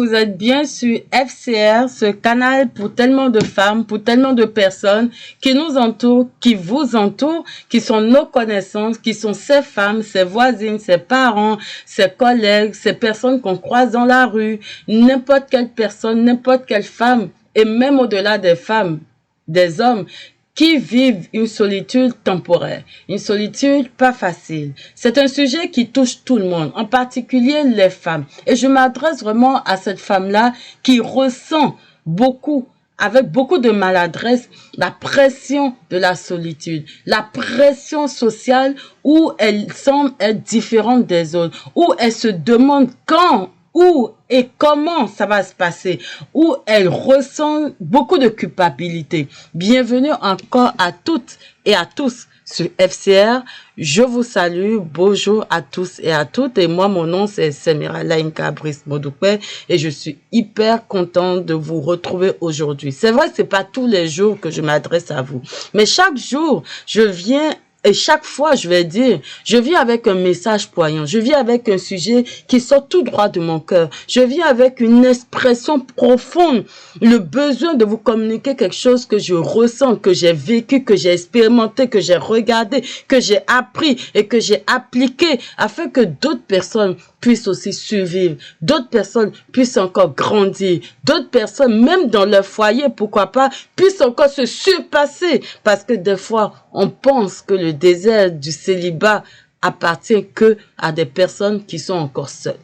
vous êtes bien sur FCR, ce canal pour tellement de femmes, pour tellement de personnes qui nous entourent, qui vous entourent, qui sont nos connaissances, qui sont ces femmes, ces voisines, ces parents, ces collègues, ces personnes qu'on croise dans la rue, n'importe quelle personne, n'importe quelle femme, et même au-delà des femmes, des hommes, qui vivent une solitude temporaire, une solitude pas facile. C'est un sujet qui touche tout le monde, en particulier les femmes. Et je m'adresse vraiment à cette femme-là qui ressent beaucoup, avec beaucoup de maladresse, la pression de la solitude, la pression sociale où elle semble être différente des autres, où elle se demande quand, où et comment ça va se passer, où elle ressent beaucoup de culpabilité. Bienvenue encore à toutes et à tous sur FCR. Je vous salue, bonjour à tous et à toutes. Et moi, mon nom, c'est Semira Lainka Brice Modoupe et je suis hyper contente de vous retrouver aujourd'hui. C'est vrai que c'est pas tous les jours que je m'adresse à vous, mais chaque jour, je viens. Et chaque fois, je vais dire, je viens avec un message poignant. Je viens avec un sujet qui sort tout droit de mon cœur. Je viens avec une expression profonde, le besoin de vous communiquer quelque chose que je ressens, que j'ai vécu, que j'ai expérimenté, que j'ai regardé, que j'ai appris et que j'ai appliqué afin que d'autres personnes puissent aussi survivre, d'autres personnes puissent encore grandir, d'autres personnes, même dans leur foyer, pourquoi pas, puissent encore se surpasser. Parce que des fois, on pense que le désert du célibat appartient que à des personnes qui sont encore seules.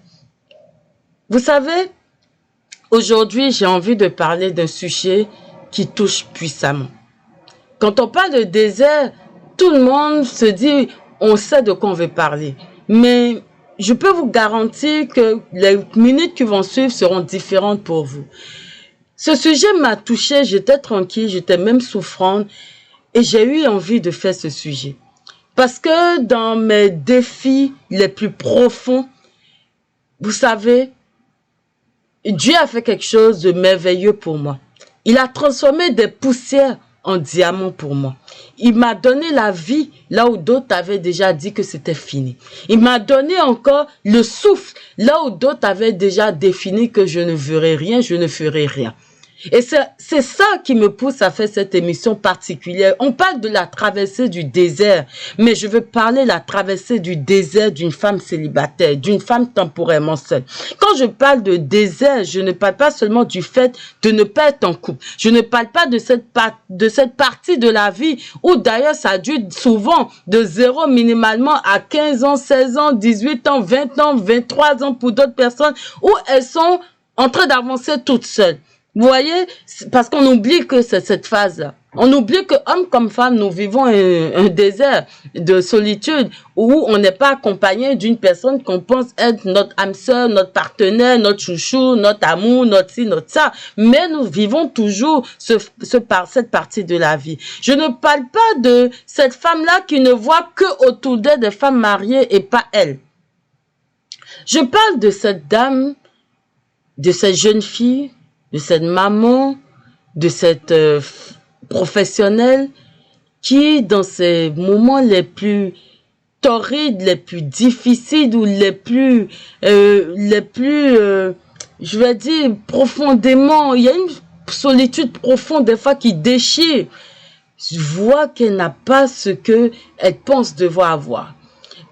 Vous savez, aujourd'hui, j'ai envie de parler d'un sujet qui touche puissamment. Quand on parle de désert, tout le monde se dit, on sait de quoi on veut parler. Mais je peux vous garantir que les minutes qui vont suivre seront différentes pour vous. Ce sujet m'a touchée, j'étais tranquille, j'étais même souffrante et j'ai eu envie de faire ce sujet. Parce que dans mes défis les plus profonds, vous savez, Dieu a fait quelque chose de merveilleux pour moi. Il a transformé des poussières en diamants pour moi. Il m'a donné la vie là où d'autres avaient déjà dit que c'était fini. Il m'a donné encore le souffle là où d'autres avaient déjà défini que je ne verrai rien, je ne ferai rien. Et c'est ça qui me pousse à faire cette émission particulière. On parle de la traversée du désert, mais je veux parler de la traversée du désert d'une femme célibataire, d'une femme temporairement seule. Quand je parle de désert, je ne parle pas seulement du fait de ne pas être en couple. Je ne parle pas de cette partie de la vie où d'ailleurs ça dure souvent de 0 minimalement à 15 ans, 16 ans, 18 ans, 20 ans, 23 ans pour d'autres personnes où elles sont en train d'avancer toutes seules. Vous voyez, parce qu'on oublie que c'est cette phase-là. On oublie que, hommes comme femmes, nous vivons un désert de solitude où on n'est pas accompagné d'une personne qu'on pense être notre âme sœur, notre partenaire, notre chouchou, notre amour, notre ci, notre ça. Mais nous vivons toujours cette partie de la vie. Je ne parle pas de cette femme-là qui ne voit que autour d'elle des femmes mariées et pas elle. Je parle de cette dame, de cette jeune fille, de cette maman, de cette professionnelle qui, dans ces moments les plus torrides, les plus difficiles ou les plus, je vais dire, profondément, il y a une solitude profonde des fois qui déchire. Je vois qu'elle n'a pas ce que elle pense devoir avoir.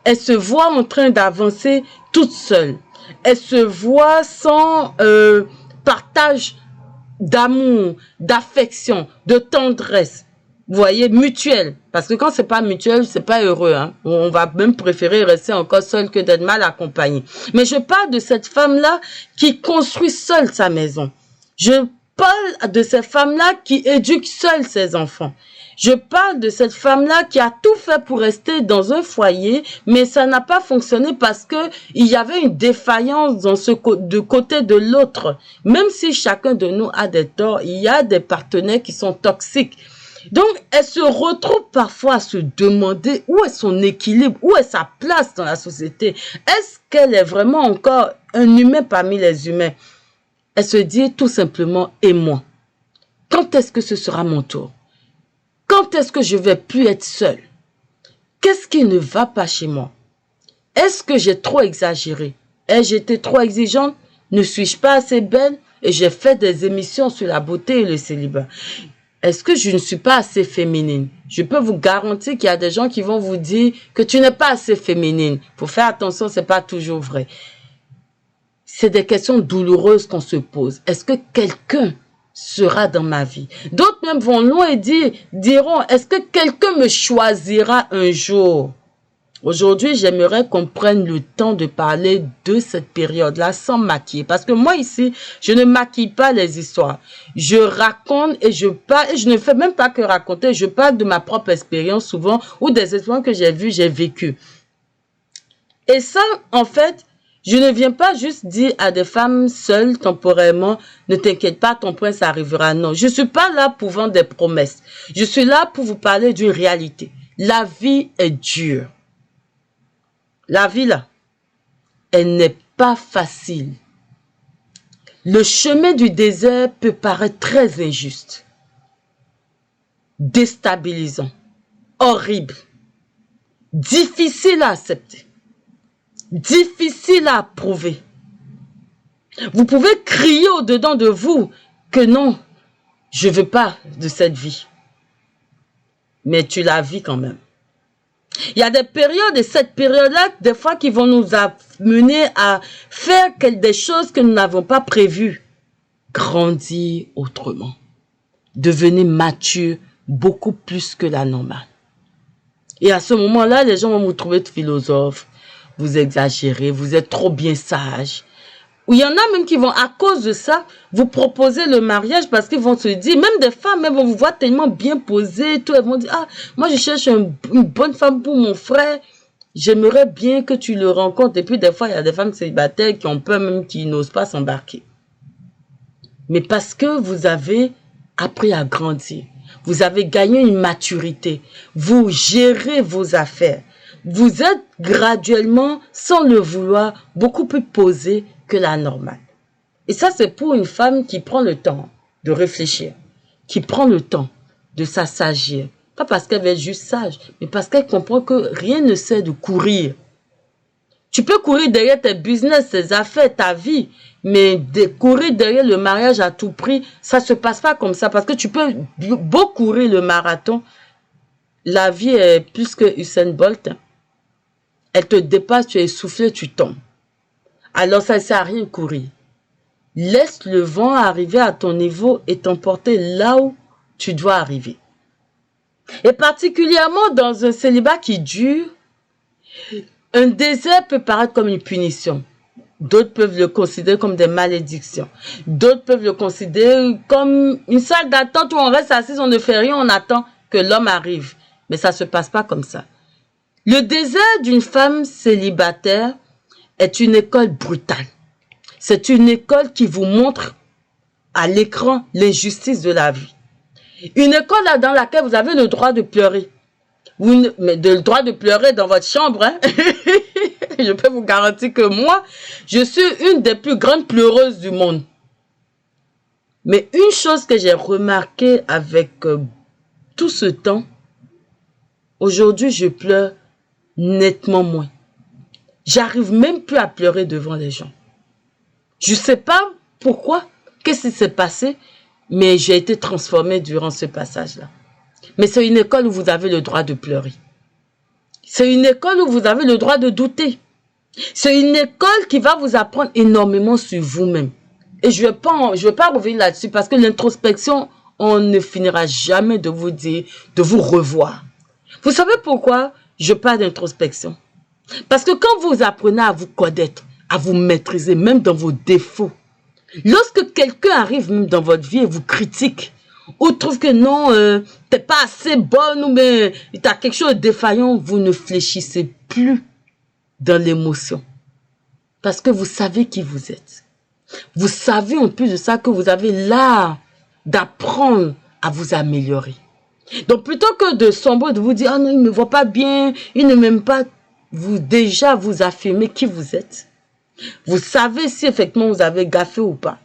Elle se voit en train d'avancer toute seule. Elle se voit sans partage d'amour, d'affection, de tendresse. Vous voyez, mutuel. Parce que quand c'est pas mutuel, c'est pas heureux, hein. On va même préférer rester encore seul que d'être mal accompagné. Mais je parle de cette femme-là qui construit seule sa maison. Je parle de cette femme-là qui éduque seule ses enfants. Je parle de cette femme-là qui a tout fait pour rester dans un foyer, mais ça n'a pas fonctionné parce que il y avait une défaillance dans de côté de l'autre. Même si chacun de nous a des torts, il y a des partenaires qui sont toxiques. Donc, elle se retrouve parfois à se demander où est son équilibre, où est sa place dans la société. Est-ce qu'elle est vraiment encore un humain parmi les humains? Elle se dit tout simplement, et moi? Quand est-ce que ce sera mon tour? Quand est-ce que je vais plus être seule? Qu'est-ce qui ne va pas chez moi? Est-ce que j'ai trop exagéré? Ai-je été trop exigeante? Ne suis-je pas assez belle? Et j'ai fait des émissions sur la beauté et le célibat. Est-ce que je ne suis pas assez féminine? Je peux vous garantir qu'il y a des gens qui vont vous dire que tu n'es pas assez féminine. Faut faire attention, c'est pas toujours vrai. C'est des questions douloureuses qu'on se pose. Est-ce que quelqu'un sera dans ma vie? D'autres même vont loin et diront, est-ce que quelqu'un me choisira un jour? Aujourd'hui, j'aimerais qu'on prenne le temps de parler de cette période-là sans maquiller. Parce que moi, ici, je ne maquille pas les histoires. Je raconte et je parle, et je ne fais même pas que raconter, je parle de ma propre expérience souvent, ou des expériences que j'ai vues, j'ai vécues. Et ça, en fait, je ne viens pas juste dire à des femmes seules, temporairement, ne t'inquiète pas, ton prince arrivera. Non, je ne suis pas là pour vendre des promesses. Je suis là pour vous parler d'une réalité. La vie est dure. La vie, là, elle n'est pas facile. Le chemin du désert peut paraître très injuste, déstabilisant, horrible, difficile à accepter, difficile à approuver. Vous pouvez crier au-dedans de vous que non, je ne veux pas de cette vie. Mais tu la vis quand même. Il y a des périodes, et cette période-là, des fois, qui vont nous amener à faire des choses que nous n'avons pas prévues. Grandir autrement. Devenir mature beaucoup plus que la normale. Et à ce moment-là, les gens vont vous trouver philosophe. Vous exagérez, vous êtes trop bien sage. Ou il y en a même qui vont, à cause de ça, vous proposer le mariage parce qu'ils vont se dire, même des femmes, elles vont vous voir tellement bien posées, tout, elles vont dire, ah, moi je cherche une bonne femme pour mon frère, j'aimerais bien que tu le rencontres. Et puis des fois, il y a des femmes célibataires qui ont peur même, qui n'osent pas s'embarquer. Mais parce que vous avez appris à grandir, vous avez gagné une maturité, vous gérez vos affaires, vous êtes graduellement, sans le vouloir, beaucoup plus posé que la normale. Et ça, c'est pour une femme qui prend le temps de réfléchir, qui prend le temps de s'assagir. Pas parce qu'elle est juste sage, mais parce qu'elle comprend que rien ne sert de courir. Tu peux courir derrière tes business, tes affaires, ta vie, mais courir derrière le mariage à tout prix, ça se passe pas comme ça. Parce que tu peux beau courir le marathon, la vie est plus que Usain Bolt. Elle te dépasse, tu es essoufflé, tu tombes. Alors ça ne sert à rien de courir. Laisse le vent arriver à ton niveau et t'emporter là où tu dois arriver. Et particulièrement dans un célibat qui dure, un désert peut paraître comme une punition. D'autres peuvent le considérer comme des malédictions. D'autres peuvent le considérer comme une salle d'attente où on reste assis, on ne fait rien, on attend que l'homme arrive. Mais ça ne se passe pas comme ça. Le désert d'une femme célibataire est une école brutale. C'est une école qui vous montre à l'écran l'injustice de la vie. Une école là dans laquelle vous avez le droit de pleurer. Mais le droit de pleurer dans votre chambre. Hein? Je peux vous garantir que moi, je suis une des plus grandes pleureuses du monde. Mais une chose que j'ai remarqué avec tout ce temps, aujourd'hui je pleure nettement moins. J'arrive même plus à pleurer devant les gens. Je ne sais pas pourquoi, qu'est-ce qui s'est passé, mais j'ai été transformée durant ce passage-là. Mais c'est une école où vous avez le droit de pleurer. C'est une école où vous avez le droit de douter. C'est une école qui va vous apprendre énormément sur vous-même. Et je ne vais pas revenir là-dessus parce que l'introspection, on ne finira jamais de vous dire, de vous revoir. Vous savez pourquoi je parle d'introspection? Parce que quand vous apprenez à vous connaître, à vous maîtriser, même dans vos défauts, lorsque quelqu'un arrive même dans votre vie et vous critique, ou trouve que non, t'es pas assez bonne, ou bien t'as quelque chose de défaillant, vous ne fléchissez plus dans l'émotion. Parce que vous savez qui vous êtes. Vous savez en plus de ça que vous avez l'art d'apprendre à vous améliorer. Donc plutôt que de sombrer, de vous dire, ah non, il ne me voit pas bien, il ne m'aime pas, vous déjà vous affirmez qui vous êtes. Vous savez si effectivement vous avez gaffé ou pas.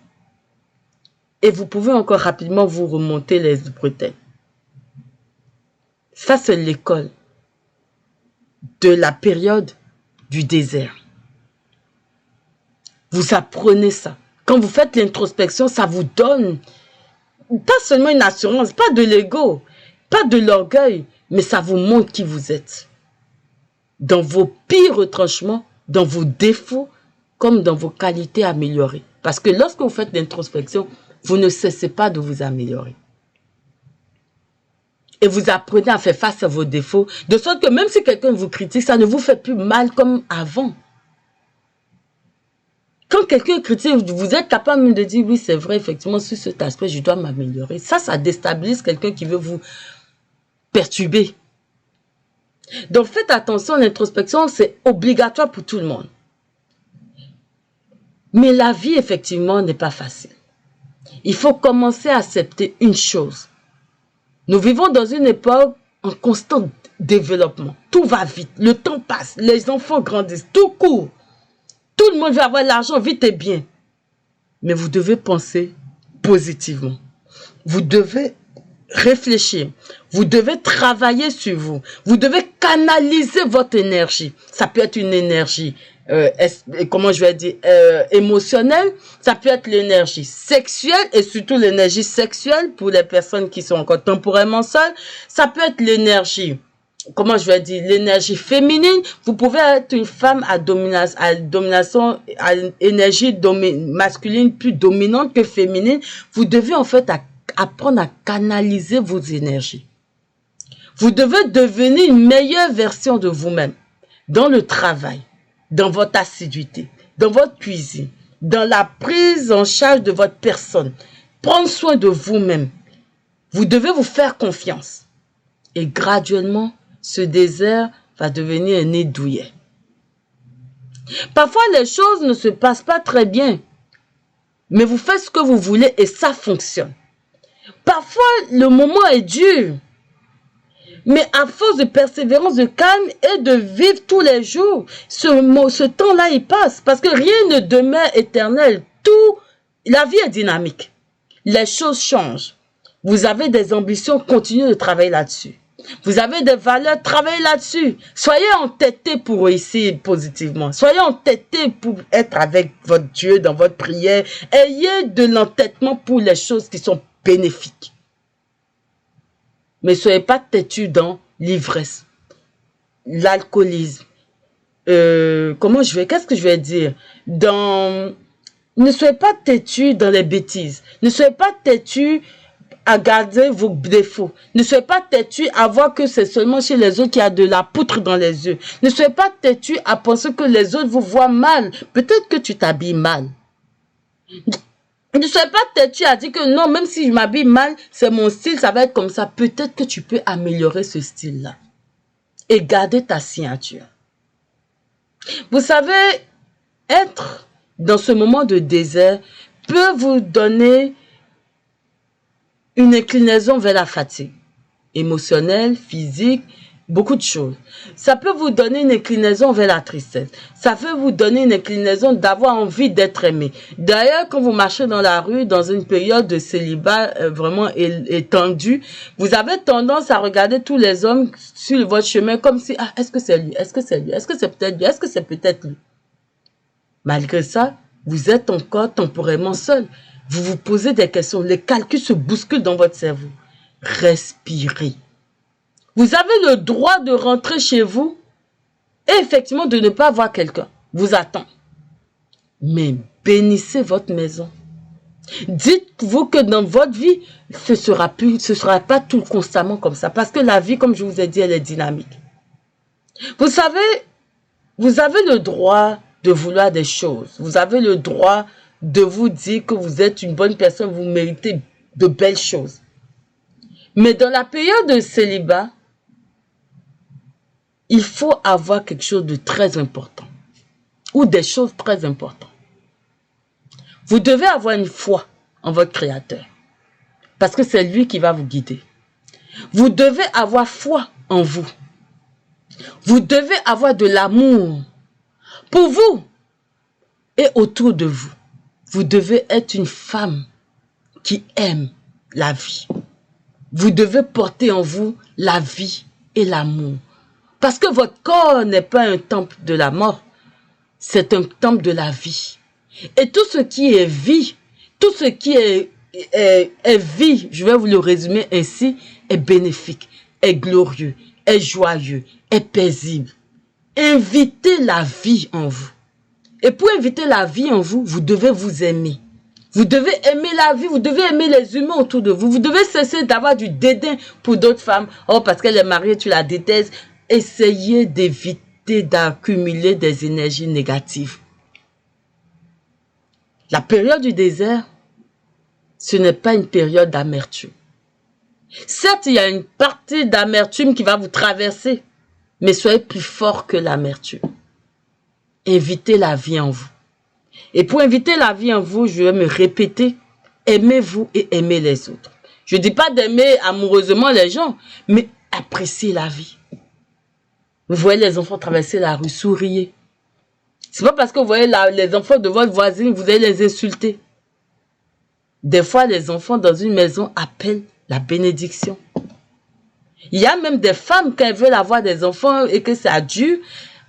Et vous pouvez encore rapidement vous remonter les bretelles. Ça, c'est l'école de la période du désert. Vous apprenez ça. Quand vous faites l'introspection, ça vous donne pas seulement une assurance, pas de l'ego, pas de l'orgueil, mais ça vous montre qui vous êtes. Dans vos pires retranchements, dans vos défauts, comme dans vos qualités améliorées. Parce que lorsque vous faites l'introspection, vous ne cessez pas de vous améliorer. Et vous apprenez à faire face à vos défauts, de sorte que même si quelqu'un vous critique, ça ne vous fait plus mal comme avant. Quand quelqu'un critique, vous êtes capable de dire, oui, c'est vrai, effectivement, sur cet aspect, je dois m'améliorer. Ça déstabilise quelqu'un qui veut vous perturber. Donc, faites attention, l'introspection, c'est obligatoire pour tout le monde. Mais la vie, effectivement, n'est pas facile. Il faut commencer à accepter une chose. Nous vivons dans une époque en constant développement. Tout va vite, le temps passe, les enfants grandissent, tout court. Tout le monde veut avoir l'argent vite et bien. Mais vous devez penser positivement. Vous devez réfléchir. Vous devez travailler sur vous. Vous devez canaliser votre énergie. Ça peut être une énergie, comment je vais dire, émotionnelle. Ça peut être l'énergie sexuelle et surtout l'énergie sexuelle pour les personnes qui sont encore temporairement seules. Ça peut être l'énergie, comment je vais dire, l'énergie féminine. Vous pouvez être une femme à domination, à énergie masculine plus dominante que féminine. Vous devez en fait apprendre à canaliser vos énergies. Vous devez devenir une meilleure version de vous-même dans le travail, dans votre assiduité, dans votre cuisine, dans la prise en charge de votre personne. Prendre soin de vous-même. Vous devez vous faire confiance. Et graduellement, ce désert va devenir un nid douillet. Parfois, les choses ne se passent pas très bien. Mais vous faites ce que vous voulez et ça fonctionne. Parfois, le moment est dur. Mais à force de persévérance, de calme et de vivre tous les jours, ce temps-là, il passe. Parce que rien ne demeure éternel. La vie est dynamique. Les choses changent. Vous avez des ambitions, continuez de travailler là-dessus. Vous avez des valeurs, travaillez là-dessus. Soyez entêtés pour réussir positivement. Soyez entêtés pour être avec votre Dieu dans votre prière. Ayez de l'entêtement pour les choses qui sont bénéfiques. Mais soyez pas têtus dans l'ivresse, l'alcoolisme. Qu'est-ce que je vais dire? Ne soyez pas têtus dans les bêtises. Ne soyez pas têtus à garder vos défauts. Ne soyez pas têtus à voir que c'est seulement chez les autres qu'il y a de la poutre dans les yeux. Ne soyez pas têtus à penser que les autres vous voient mal. Peut-être que tu t'habilles mal. Ne soyez pas têtu à dire que non, même si je m'habille mal, c'est mon style, ça va être comme ça. Peut-être que tu peux améliorer ce style-là et garder ta signature. Vous savez, être dans ce moment de désert peut vous donner une inclinaison vers la fatigue émotionnelle, physique, beaucoup de choses. Ça peut vous donner une inclinaison vers la tristesse. Ça peut vous donner une inclinaison d'avoir envie d'être aimé. D'ailleurs, quand vous marchez dans la rue, dans une période de célibat vraiment étendue, vous avez tendance à regarder tous les hommes sur votre chemin comme si, ah, est-ce que c'est lui? Est-ce que c'est lui? Est-ce que c'est peut-être lui? Est-ce que c'est peut-être lui? Malgré ça, vous êtes encore temporairement seul. Vous vous posez des questions. Les calculs se bousculent dans votre cerveau. Respirez. Vous avez le droit de rentrer chez vous et effectivement de ne pas voir quelqu'un. Vous attend. Mais bénissez votre maison. Dites-vous que dans votre vie, ce sera pas tout constamment comme ça. Parce que la vie, comme je vous ai dit, elle est dynamique. Vous savez, vous avez le droit de vouloir des choses. Vous avez le droit de vous dire que vous êtes une bonne personne, vous méritez de belles choses. Mais dans la période de célibat, il faut avoir quelque chose de très important ou des choses très importantes. Vous devez avoir une foi en votre Créateur parce que c'est lui qui va vous guider. Vous devez avoir foi en vous. Vous devez avoir de l'amour pour vous et autour de vous. Vous devez être une femme qui aime la vie. Vous devez porter en vous la vie et l'amour. Parce que votre corps n'est pas un temple de la mort, c'est un temple de la vie. Et tout ce qui est vie, tout ce qui est vie, je vais vous le résumer ainsi, est bénéfique, est glorieux, est joyeux, est paisible. Invitez la vie en vous. Et pour inviter la vie en vous, vous devez vous aimer. Vous devez aimer la vie, vous devez aimer les humains autour de vous. Vous devez cesser d'avoir du dédain pour d'autres femmes. Oh, parce qu'elle est mariée, tu la détestes. Essayez d'éviter d'accumuler des énergies négatives. La période du désert, ce n'est pas une période d'amertume. Certes, il y a une partie d'amertume qui va vous traverser, mais soyez plus fort que l'amertume. Invitez la vie en vous. Et pour inviter la vie en vous, je vais me répéter, aimez-vous et aimez les autres. Je ne dis pas d'aimer amoureusement les gens, mais appréciez la vie. Vous voyez les enfants traverser la rue, souriez. C'est pas parce que vous voyez les enfants de votre voisine, vous allez les insulter. Des fois, les enfants dans une maison appellent la bénédiction. Il y a même des femmes, quand elles veulent avoir des enfants et que ça dure,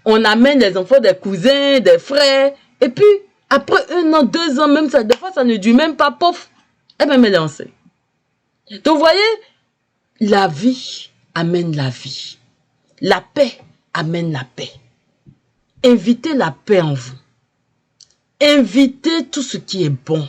on amène les enfants des cousins, des frères, et puis, après 1 an, 2 ans, même ça, des fois, ça ne dure même pas, pof, elle même elle est enceinte. Donc, vous voyez, la vie amène la vie. La paix amène la paix. Invitez la paix en vous. Invitez tout ce qui est bon.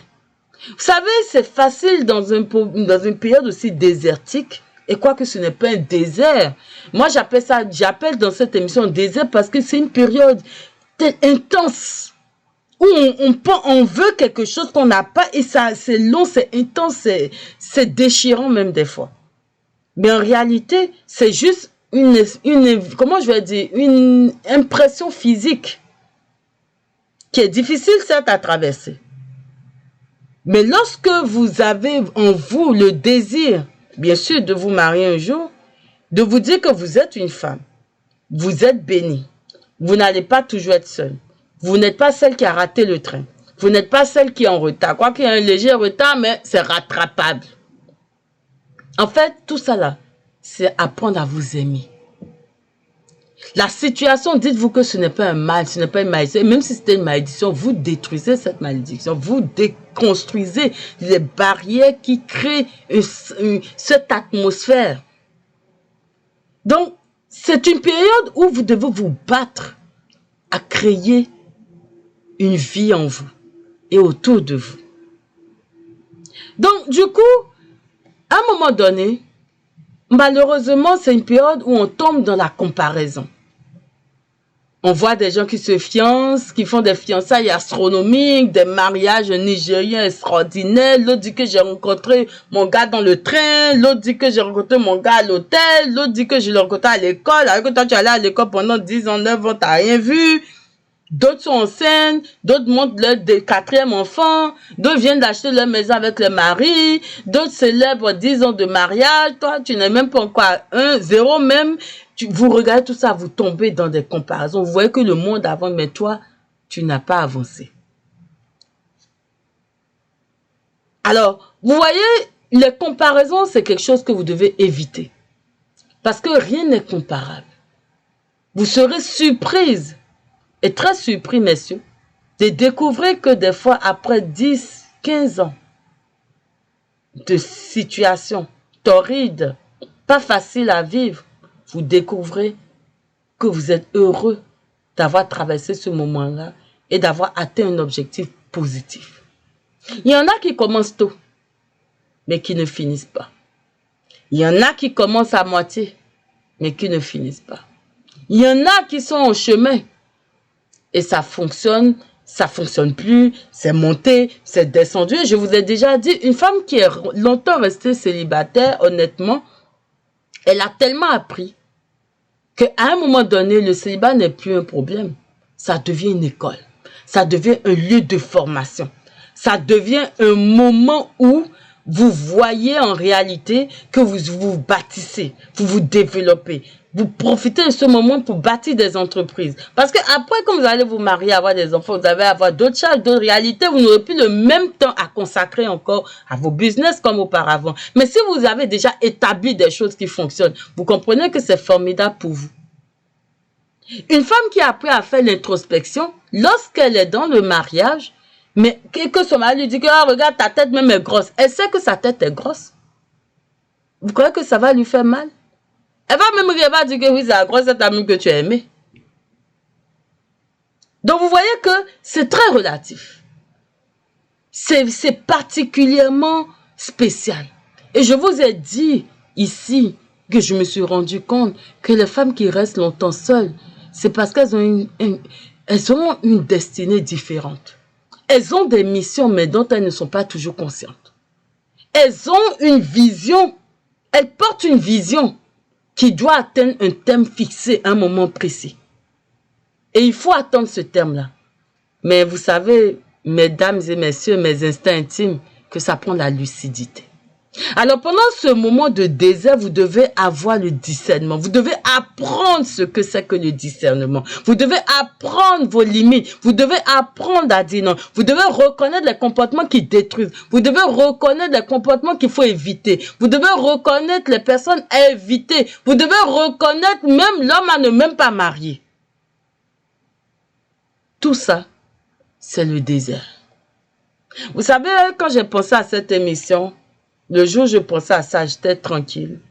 Vous savez, c'est facile dans une période aussi désertique. Et quoique ce n'est pas un désert. Moi, j'appelle dans cette émission un désert parce que c'est une période intense. Où on veut quelque chose qu'on n'a pas. Et ça, c'est long, c'est intense, c'est déchirant même des fois. Mais en réalité, c'est juste comment je vais dire, une impression physique qui est difficile, certes, à traverser. Mais lorsque vous avez en vous le désir, bien sûr, de vous marier un jour, de vous dire que vous êtes une femme, vous êtes bénie, vous n'allez pas toujours être seule, vous n'êtes pas celle qui a raté le train, vous n'êtes pas celle qui est en retard, quoi qu'il y ait un léger retard, mais c'est rattrapable. En fait, tout ça là, c'est apprendre à vous aimer. La situation, dites-vous que ce n'est pas un mal, ce n'est pas une malédiction. Même si c'était une malédiction, vous détruisez cette malédiction. Vous déconstruisez les barrières qui créent cette atmosphère. Donc, c'est une période où vous devez vous battre à créer une vie en vous et autour de vous. Donc, du coup, à un moment donné, malheureusement, c'est une période où on tombe dans la comparaison. On voit des gens qui se fiancent, qui font des fiançailles astronomiques, des mariages nigériens extraordinaires. L'autre dit que j'ai rencontré mon gars dans le train. L'autre dit que j'ai rencontré mon gars à l'hôtel. L'autre dit que je l'ai rencontré à l'école. Alors que toi, tu es allé à l'école pendant 10 ans, 9 ans, tu n'as rien vu. D'autres sont enceintes, d'autres montent leur 4e enfant, d'autres viennent d'acheter leur maison avec le mari, d'autres célèbrent 10 ans de mariage. Toi, tu n'es même pas encore à 0 même. Vous regardez tout ça, vous tombez dans des comparaisons. Vous voyez que le monde avance, mais toi, tu n'as pas avancé. Alors, vous voyez, les comparaisons, c'est quelque chose que vous devez éviter. Parce que rien n'est comparable. Vous serez surprise, et très surpris, messieurs, de découvrir que des fois, après 10, 15 ans de situation torride, pas facile à vivre, vous découvrez que vous êtes heureux d'avoir traversé ce moment-là et d'avoir atteint un objectif positif. Il y en a qui commencent tôt, mais qui ne finissent pas. Il y en a qui commencent à moitié, mais qui ne finissent pas. Il y en a qui sont au chemin et ça fonctionne plus, c'est monté, c'est descendu. Et je vous ai déjà dit, une femme qui est longtemps restée célibataire, honnêtement, elle a tellement appris qu'à un moment donné, le célibat n'est plus un problème. Ça devient une école. Ça devient un lieu de formation. Ça devient un moment où vous voyez en réalité que vous vous bâtissez, vous vous développez. Vous profitez de ce moment pour bâtir des entreprises. Parce que après, quand vous allez vous marier, avoir des enfants, vous allez avoir d'autres charges, d'autres réalités. Vous n'aurez plus le même temps à consacrer encore à vos business comme auparavant. Mais si vous avez déjà établi des choses qui fonctionnent, vous comprenez que c'est formidable pour vous. Une femme qui a appris à faire l'introspection, lorsqu'elle est dans le mariage, Mais que son mari lui dit que, ah, regarde, ta tête même est grosse. Elle sait que sa tête est grosse. Vous croyez que ça va lui faire mal? Elle va même dire que oui, c'est la grosse amie que tu as aimée. Donc, vous voyez que c'est très relatif. C'est particulièrement spécial. Et je vous ai dit ici que je me suis rendu compte que les femmes qui restent longtemps seules, c'est parce qu'elles ont elles ont une destinée différente. Elles ont des missions, mais dont elles ne sont pas toujours conscientes. Elles ont une vision. Elles portent une vision qui doit atteindre un thème fixé à un moment précis. Et il faut attendre ce terme-là. Mais vous savez, mesdames et messieurs, mes instincts intimes, que ça prend la lucidité. Alors, pendant ce moment de désert, vous devez avoir le discernement. Vous devez apprendre ce que c'est que le discernement. Vous devez apprendre vos limites. Vous devez apprendre à dire non. Vous devez reconnaître les comportements qui détruisent. Vous devez reconnaître les comportements qu'il faut éviter. Vous devez reconnaître les personnes à éviter. Vous devez reconnaître même l'homme à ne même pas marier. Tout ça, c'est le désert. Vous savez, quand j'ai pensé à cette émission, le jour où je pensais à ça, j'étais tranquille,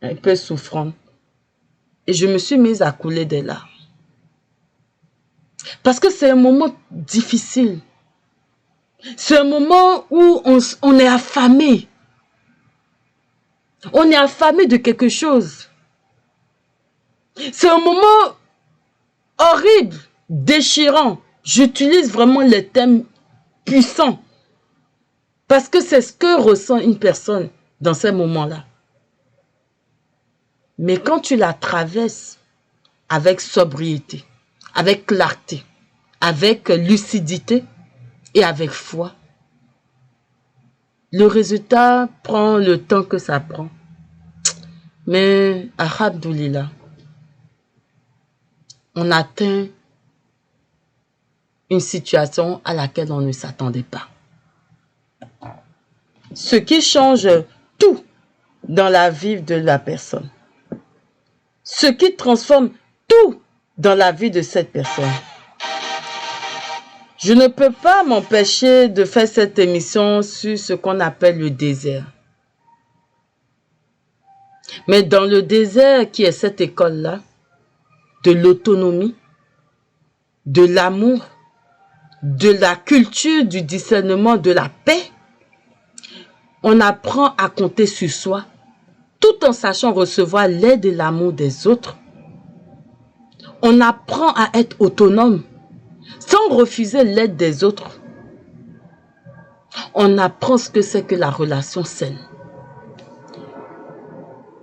un peu souffrante. Et je me suis mise à couler des larmes. Parce que c'est un moment difficile. C'est un moment où on est affamé. On est affamé de quelque chose. C'est un moment horrible, déchirant. J'utilise vraiment les thèmes puissants. Parce que c'est ce que ressent une personne dans ces moments-là. Mais quand tu la traverses avec sobriété, avec clarté, avec lucidité et avec foi, le résultat prend le temps que ça prend. Mais, alhamdoulilah, on atteint une situation à laquelle on ne s'attendait pas. Ce qui change tout dans la vie de la personne. Ce qui transforme tout dans la vie de cette personne. Je ne peux pas m'empêcher de faire cette émission sur ce qu'on appelle le désert. Mais dans le désert qui est cette école-là, de l'autonomie, de l'amour, de la culture, du discernement, de la paix, on apprend à compter sur soi, tout en sachant recevoir l'aide et l'amour des autres. On apprend à être autonome, sans refuser l'aide des autres. On apprend ce que c'est que la relation saine.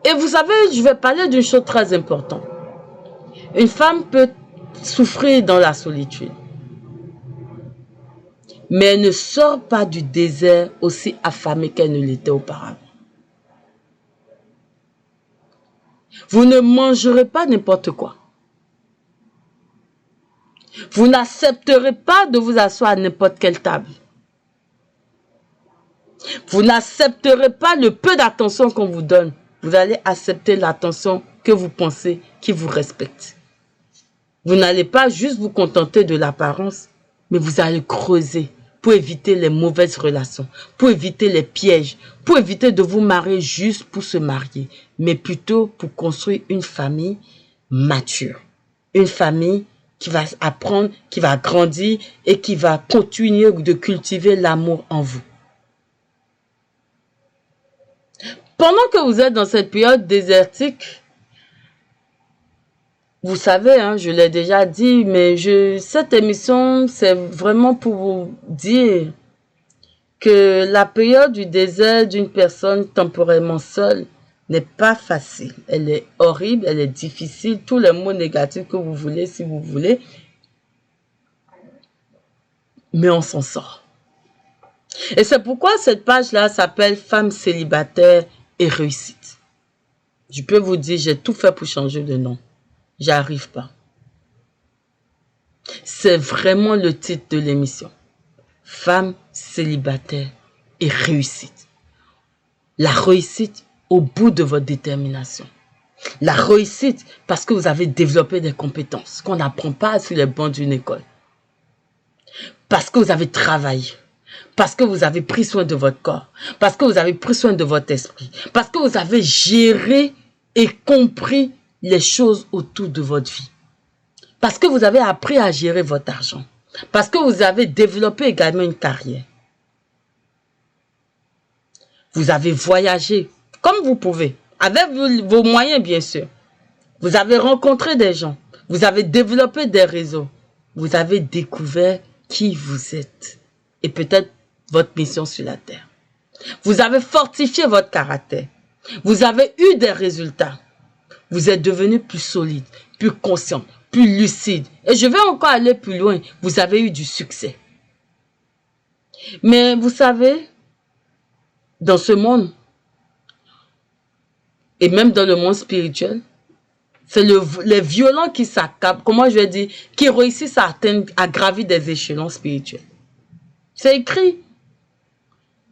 Et vous savez, je vais parler d'une chose très importante. Une femme peut souffrir dans la solitude. Mais elle ne sort pas du désert aussi affamée qu'elle ne l'était auparavant. Vous ne mangerez pas n'importe quoi. Vous n'accepterez pas de vous asseoir à n'importe quelle table. Vous n'accepterez pas le peu d'attention qu'on vous donne. Vous allez accepter l'attention que vous pensez qui vous respecte. Vous n'allez pas juste vous contenter de l'apparence, mais vous allez creuser pour éviter les mauvaises relations, pour éviter les pièges, pour éviter de vous marier juste pour se marier, mais plutôt pour construire une famille mature. Une famille qui va apprendre, qui va grandir et qui va continuer de cultiver l'amour en vous. Pendant que vous êtes dans cette période désertique, vous savez, hein, je l'ai déjà dit, mais cette émission, c'est vraiment pour vous dire que la période du désert d'une personne temporairement seule n'est pas facile. Elle est horrible, elle est difficile, tous les mots négatifs que vous voulez, si vous voulez. Mais on s'en sort. Et c'est pourquoi cette page-là s'appelle « Femmes célibataires et réussite ». Je peux vous dire, j'ai tout fait pour changer de nom. J'arrive pas. C'est vraiment le titre de l'émission. Femmes célibataires et réussite. La réussite au bout de votre détermination. La réussite parce que vous avez développé des compétences qu'on n'apprend pas sur les bancs d'une école. Parce que vous avez travaillé. Parce que vous avez pris soin de votre corps. Parce que vous avez pris soin de votre esprit. Parce que vous avez géré et compris les choses autour de votre vie. Parce que vous avez appris à gérer votre argent. Parce que vous avez développé également une carrière. Vous avez voyagé comme vous pouvez, avec vos moyens bien sûr. Vous avez rencontré des gens. Vous avez développé des réseaux. Vous avez découvert qui vous êtes. Et peut-être votre mission sur la terre. Vous avez fortifié votre caractère. Vous avez eu des résultats. Vous êtes devenu plus solide, plus conscient, plus lucide. Et je vais encore aller plus loin. Vous avez eu du succès. Mais vous savez, dans ce monde, et même dans le monde spirituel, c'est les violents qui s'accablent, comment je vais dire, qui réussissent à gravir des échelons spirituels. C'est écrit.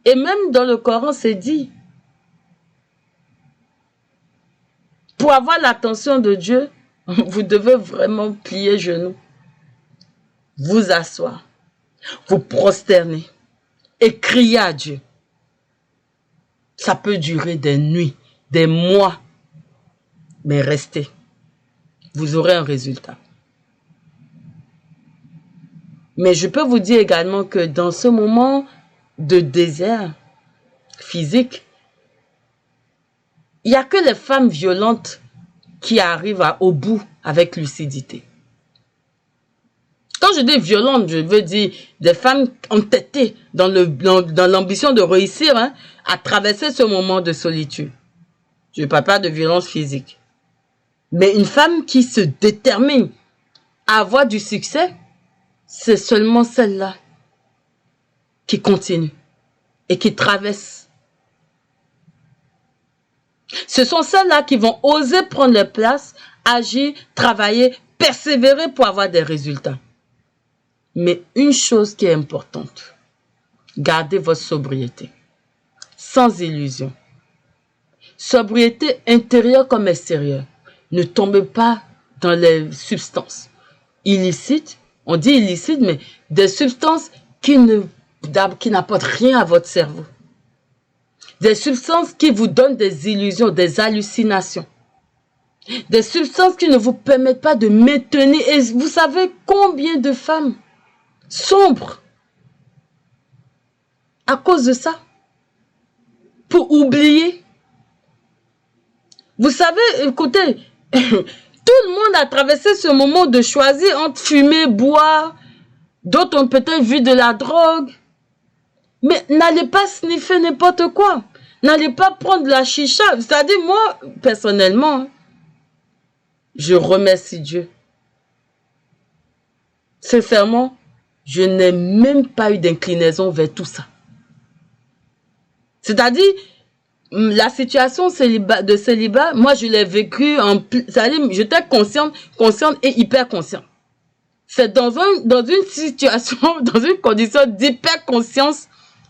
Et même dans le Coran, c'est dit. Pour avoir l'attention de Dieu, vous devez vraiment plier genoux, vous asseoir, vous prosterner et crier à Dieu. Ça peut durer des nuits, des mois, mais restez. Vous aurez un résultat. Mais je peux vous dire également que dans ce moment de désert physique, il n'y a que les femmes violentes qui arrivent au bout avec lucidité. Quand je dis violente, je veux dire des femmes entêtées dans l'ambition de réussir à traverser ce moment de solitude. Je ne parle pas de violence physique. Mais une femme qui se détermine à avoir du succès, c'est seulement celle-là qui continue et qui traverse. Ce sont celles-là qui vont oser prendre leur place, agir, travailler, persévérer pour avoir des résultats. Mais une chose qui est importante, gardez votre sobriété, sans illusion. Sobriété intérieure comme extérieure. Ne tombez pas dans les substances illicites. On dit illicites, mais des substances qui n'apportent rien à votre cerveau. Des substances qui vous donnent des illusions, des hallucinations. Des substances qui ne vous permettent pas de maintenir. Et vous savez combien de femmes sombrent à cause de ça? Pour oublier. Vous savez, écoutez, tout le monde a traversé ce moment de choisir entre fumer, boire. D'autres ont peut-être vu de la drogue. Mais n'allez pas sniffer n'importe quoi. N'allez pas prendre de la chicha. C'est-à-dire, moi, personnellement, je remercie Dieu. Sincèrement, je n'ai même pas eu d'inclinaison vers tout ça. C'est-à-dire, la situation de célibat, moi, je l'ai vécu c'est-à-dire, j'étais consciente et hyper consciente. C'est dans une situation, dans une condition d'hyper-conscience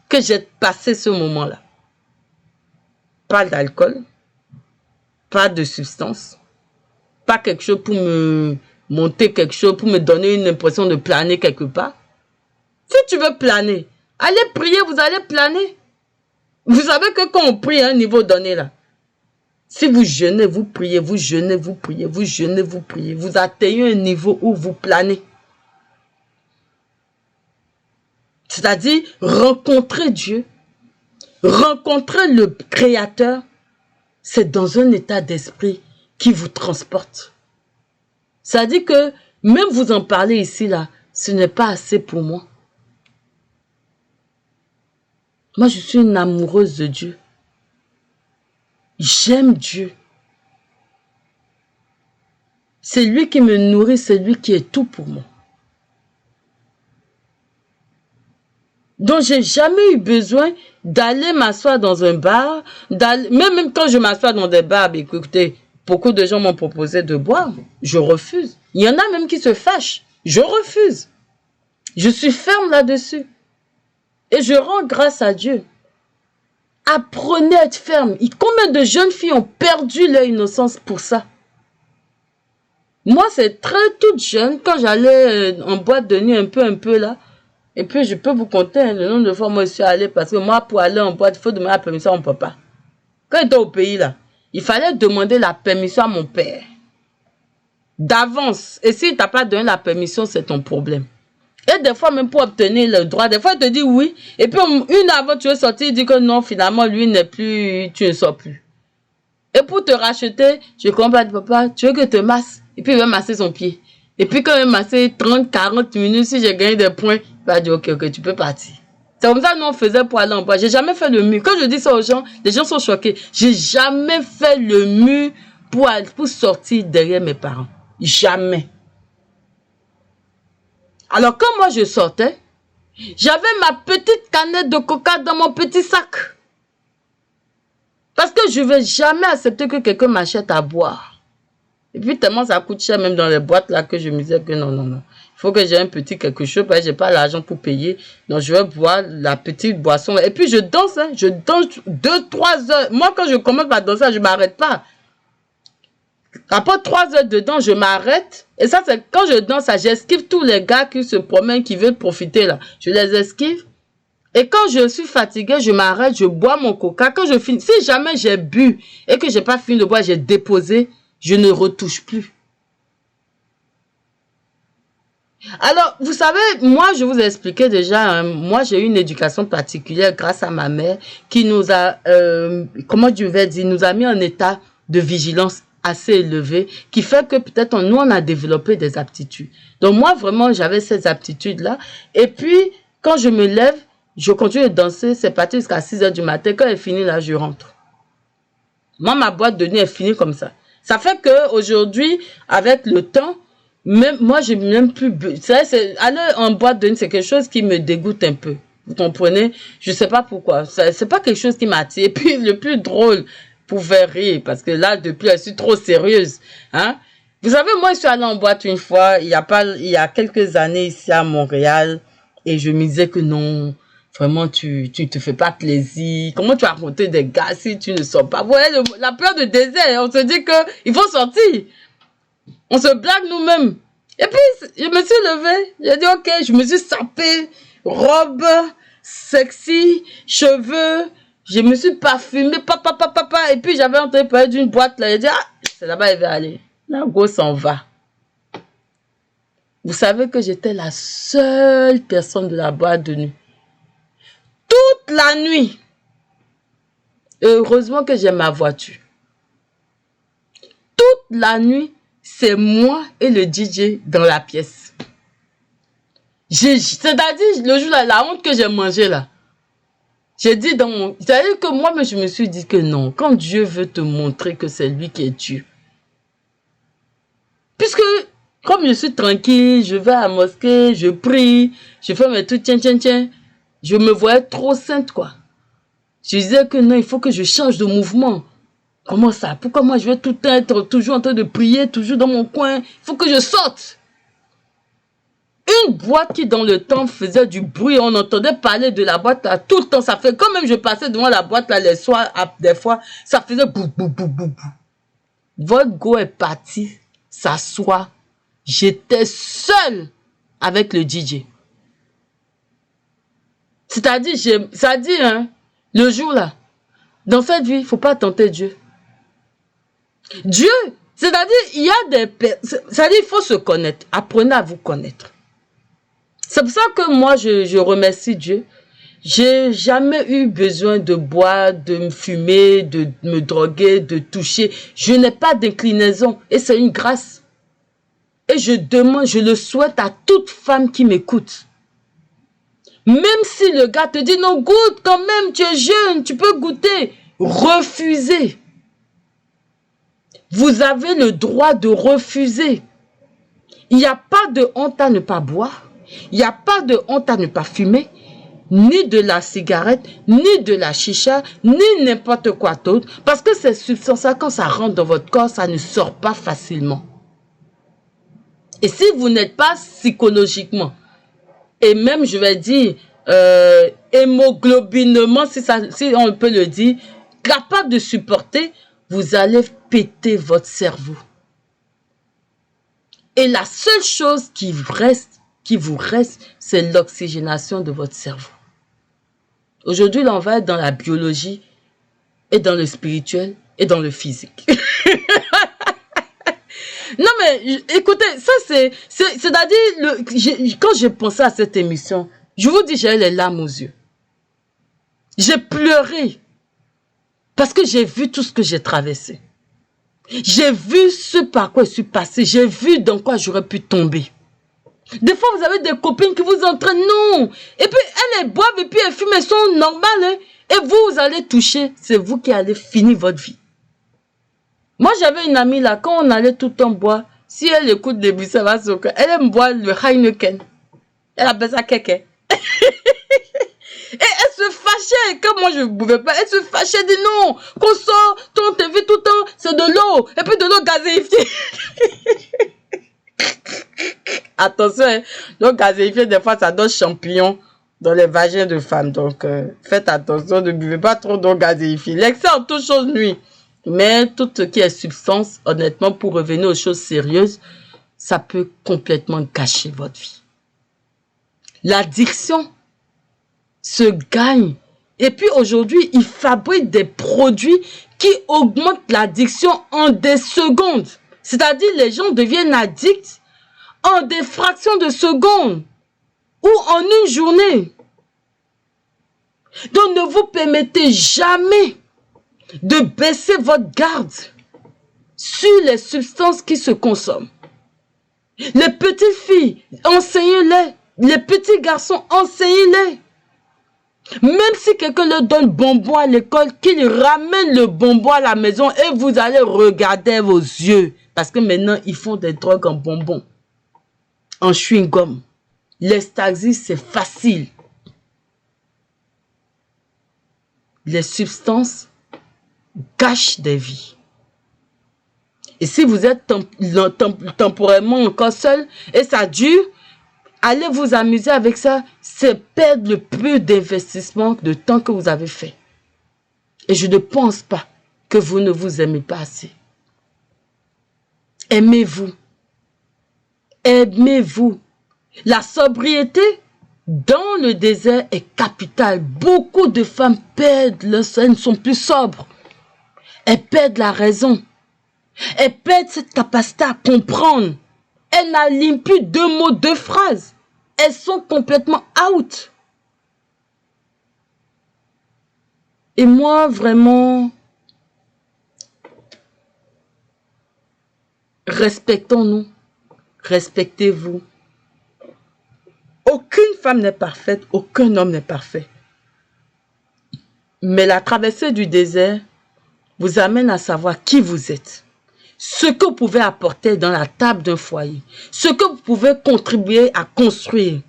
que j'ai passé ce moment-là. Pas d'alcool, pas de substance, pas quelque chose pour me monter quelque chose, pour me donner une impression de planer quelque part. Si tu veux planer, allez prier, vous allez planer. Vous savez que quand on prie à un niveau donné là, si vous jeûnez, vous priez, vous jeûnez, vous priez, vous jeûnez, vous priez, vous atteignez un niveau où vous planez. C'est-à-dire rencontrer Dieu, rencontrer le Créateur, c'est dans un état d'esprit qui vous transporte. C'est-à-dire que même vous en parler ici là, ce n'est pas assez pour moi. Moi, je suis une amoureuse de Dieu. J'aime Dieu. C'est lui qui me nourrit, c'est lui qui est tout pour moi. Donc, j'ai jamais eu besoin d'aller m'asseoir dans un bar, même quand je m'assois dans des bars, écoutez, beaucoup de gens m'ont proposé de boire, je refuse. Il y en a même qui se fâchent, je refuse. Je suis ferme là-dessus. Et je rends grâce à Dieu. Apprenez à être ferme. Combien de jeunes filles ont perdu leur innocence pour ça? Moi, c'est toute jeune, quand j'allais en boîte de nuit un peu là, Et puis, je peux vous compter hein, le nombre de fois où moi je suis allée, parce que moi, pour aller en boîte, il faut demander la permission à mon papa. Quand j'étais au pays, là, il fallait demander la permission à mon père. D'avance. Et s'il t'a pas donné la permission, c'est ton problème. Et des fois, même pour obtenir le droit, des fois, il te dit oui. Et puis, une avant, tu veux sortir, il dit que non, finalement, lui n'est plus, tu ne sors plus. Et pour te racheter, je comprends, papa, tu veux que je te masse. Et puis, il va masser son pied. Et puis, quand il va masser 30, 40 minutes, si j'ai gagné des points, il va dire, ok, tu peux partir. C'est comme ça que nous, on faisait pour aller en bois. J'ai jamais fait le mur. Quand je dis ça aux gens, les gens sont choqués. J'ai jamais fait le mur pour sortir derrière mes parents. Jamais. Alors, quand moi je sortais, j'avais ma petite canette de coca dans mon petit sac. Parce que je ne vais jamais accepter que quelqu'un m'achète à boire. Et puis, tellement ça coûte cher, même dans les boîtes là, que je me disais que non. Il faut que j'ai un petit quelque chose, parce que je n'ai pas l'argent pour payer. Donc, je vais boire la petite boisson. Et puis, je danse, hein, je danse 2-3 heures. Moi, quand je commence à danser, je ne m'arrête pas. Après 3 heures de danse, je m'arrête. Et ça, c'est quand je danse, j'esquive tous les gars qui se promènent, qui veulent profiter là. Je les esquive. Et quand je suis fatiguée, je m'arrête, je bois mon coca. Quand je finis, si jamais j'ai bu et que j'ai pas fini de boire, j'ai déposé, je ne retouche plus. Alors, vous savez, moi, je vous ai expliqué déjà, hein, moi, j'ai eu une éducation particulière grâce à ma mère qui nous a, comment je vais dire, nous a mis en état de vigilance assez élevé, qui fait que peut-être nous, on a développé des aptitudes. Donc, moi, vraiment, j'avais ces aptitudes-là. Et puis, quand je me lève, je continue de danser, c'est parti jusqu'à 6 heures du matin. Quand elle finit, là, je rentre. Moi, ma boîte de nuit est finie comme ça. Ça fait qu'aujourd'hui, avec le temps, même moi, je n'ai même plus... Aller en boîte de nuit, c'est quelque chose qui me dégoûte un peu. Vous comprenez? Je ne sais pas pourquoi. C'est pas quelque chose qui m'attire. Et puis, le plus drôle, pour faire rire, parce que là, depuis, je suis trop sérieuse. Hein? Vous savez, moi, je suis allée en boîte une fois, il y a quelques années, ici à Montréal, et je me disais que non... Vraiment, tu te fais pas plaisir. Comment tu vas raconter des gars si tu ne sors pas? Vous voyez, la peur de désert, on se dit qu'il faut sortir. On se blague nous-mêmes. Et puis, je me suis levée. J'ai dit, ok, je me suis sapée. Robe, sexy, cheveux. Je me suis parfumée, papa. Et puis, j'avais entendu parler d'une boîte là. J'ai dit, ah, c'est là-bas, elle va aller. La go s'en va. Vous savez que j'étais la seule personne de la boîte de nuit. Toute la nuit. Heureusement que j'ai ma voiture. Toute la nuit, c'est moi et le DJ dans la pièce. C'est-à-dire, le jour là, la honte que j'ai mangée là. J'ai dit dans mon... C'est-à-dire que moi, je me suis dit que non. Quand Dieu veut te montrer que c'est lui qui est Dieu. Puisque, comme je suis tranquille, je vais à la mosquée, je prie, je fais mes trucs, tiens. Je me voyais trop sainte, quoi. Je disais que non, il faut que je change de mouvement. Comment ça? Pourquoi moi, je vais tout être toujours en train de prier, toujours dans mon coin? Il faut que je sorte. Une boîte qui, dans le temps, faisait du bruit. On entendait parler de la boîte, là, tout le temps. Ça fait quand même je passais devant la boîte, là, les soirs, des fois, ça faisait bou. Votre go est parti s'asseoir. J'étais seule avec le DJ. C'est-à-dire, hein, le jour là, dans cette vie, il ne faut pas tenter Dieu. Dieu, c'est-à-dire, il y a des... C'est-à-dire, il faut se connaître. Apprenez à vous connaître. C'est pour ça que moi, je remercie Dieu. J'ai jamais eu besoin de boire, de me fumer, de me droguer, de toucher. Je n'ai pas d'inclinaison et c'est une grâce. Et je le souhaite à toute femme qui m'écoute. Même si le gars te dit non, goûte quand même, tu es jeune, tu peux goûter. Refusez. Vous avez le droit de refuser. Il n'y a pas de honte à ne pas boire. Il n'y a pas de honte à ne pas fumer. Ni de la cigarette, ni de la chicha, ni n'importe quoi d'autre. Parce que ces substances-là, quand ça rentre dans votre corps, ça ne sort pas facilement. Et si vous n'êtes pas psychologiquement, et même, je vais dire, hémoglobinement, si on peut le dire, capable de supporter, vous allez péter votre cerveau. Et la seule chose qui reste, qui vous reste, c'est l'oxygénation de votre cerveau. Aujourd'hui, là, on va être dans la biologie et dans le spirituel et dans le physique. Non, mais écoutez, ça c'est-à-dire, quand j'ai pensé à cette émission, je vous dis, j'avais les larmes aux yeux. J'ai pleuré parce que j'ai vu tout ce que j'ai traversé. J'ai vu ce par quoi je suis passée. J'ai vu dans quoi j'aurais pu tomber. Des fois, vous avez des copines qui vous entraînent, non. Et puis, elles boivent et puis elles fument, elles sont normales. Hein? Et vous allez toucher, c'est vous qui allez finir votre vie. Moi, j'avais une amie là, quand on allait tout le temps boire, si elle écoute des bruits, ça va se faire. Elle aime boire le Heineken. Elle appelle ça kéké. Et elle se fâchait, comme moi je ne pouvais pas, elle se fâchait, dit non, qu'on sort, on te vu tout le temps, c'est de l'eau, et puis de l'eau gazéifiée. Attention, hein, l'eau gazéifiée, des fois, ça donne champignon dans les vagins de femmes. Donc, faites attention, ne buvez pas trop d'eau gazéifiée. L'excès en toute chose nuit. Mais tout ce qui est substance, honnêtement, pour revenir aux choses sérieuses, ça peut complètement gâcher votre vie. L'addiction se gagne. Et puis aujourd'hui, ils fabriquent des produits qui augmentent l'addiction en des secondes. C'est-à-dire, les gens deviennent addicts en des fractions de secondes ou en une journée. Donc, ne vous permettez jamais de baisser votre garde sur les substances qui se consomment. Les petites filles, enseignez-les. Les petits garçons, enseignez-les. Même si quelqu'un leur donne bonbon à l'école, qu'il ramène le bonbon à la maison et vous allez regarder vos yeux. Parce que maintenant, ils font des drogues en bonbon, en chewing-gum. L'ecstasy, c'est facile. Les substances gâchent des vies. Et si vous êtes temporairement encore seul et ça dure, allez vous amuser avec ça, c'est perdre le peu d'investissement de temps que vous avez fait. Et je ne pense pas que vous ne vous aimez pas assez. Aimez-vous. Aimez-vous. La sobriété dans le désert est capitale. Beaucoup de femmes perdent leur sang, elles ne sont plus sobres. Elles perdent la raison. Elles perdent cette capacité à comprendre. Elles n'alignent plus 2 mots, 2 phrases. Elles sont complètement out. Et moi, vraiment, respectons-nous. Respectez-vous. Aucune femme n'est parfaite, aucun homme n'est parfait. Mais la traversée du désert vous amène à savoir qui vous êtes. Ce que vous pouvez apporter dans la table d'un foyer. Ce que vous pouvez contribuer à construire.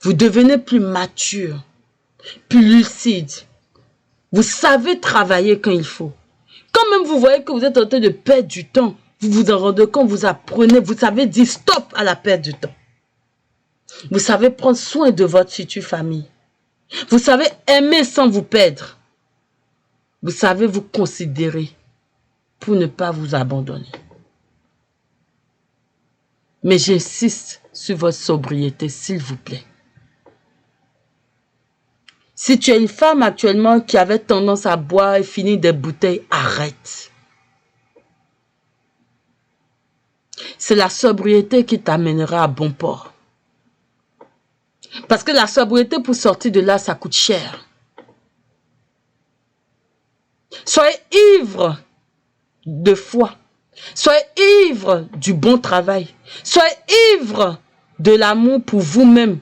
Vous devenez plus mature, plus lucide. Vous savez travailler quand il faut. Quand même vous voyez que vous êtes en train de perdre du temps, vous vous en rendez compte, vous apprenez, vous savez dire stop à la perte du temps. Vous savez prendre soin de votre future famille. Vous savez aimer sans vous perdre. Vous savez vous considérer pour ne pas vous abandonner. Mais j'insiste sur votre sobriété, s'il vous plaît. Si tu es une femme actuellement qui avait tendance à boire et finir des bouteilles, arrête. C'est la sobriété qui t'amènera à bon port. Parce que la sobriété, pour sortir de là, ça coûte cher. Soyez ivre de foi. Soyez ivre du bon travail. Soyez ivre de l'amour pour vous-même.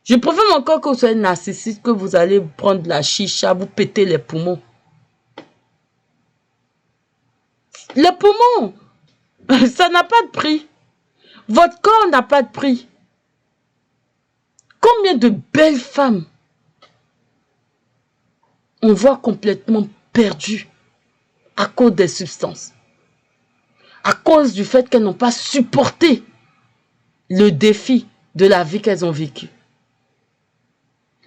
Je préfère encore que vous soyez narcissique, que vous allez prendre de la chicha, vous péter les poumons. Les poumons, ça n'a pas de prix. Votre corps n'a pas de prix. Combien de belles femmes on voit complètement perdues à cause des substances. À cause du fait qu'elles n'ont pas supporté le défi de la vie qu'elles ont vécue.